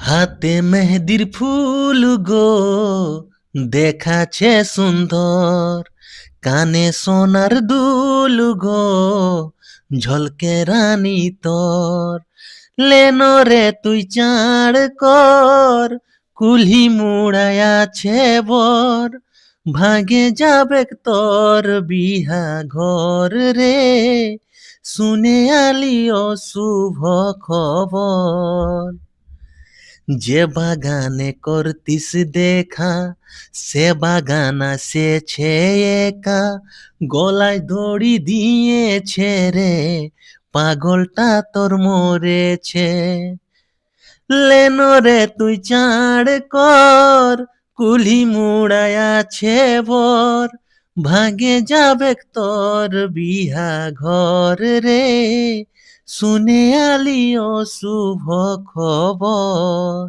হাতে মেহেদির ফুল গো, দেখাচ্ছে সুন্দর, কানে সোনার দুল গো, ঝলকে রানী তোর। লেনো রে তুই চাঁড় কর, কুলহি মুড়ায় আছে বর, ভাগে যাবে তোর বিহা ঘর রে, শুনে আলিও শুভ খবর। যে বাগানে করতিস দেখা, সে বাগান সেছে একা, গলায় দড়ি দিয়েছে রে, পাগলটা তোর মরেছে। লেনো রে তুই চাঁড় কর, কুলি মুড়ায় আছে বর, ভাগে যাবে তোর বিহা ঘর রে, শুনে আলিও শুভ খবর।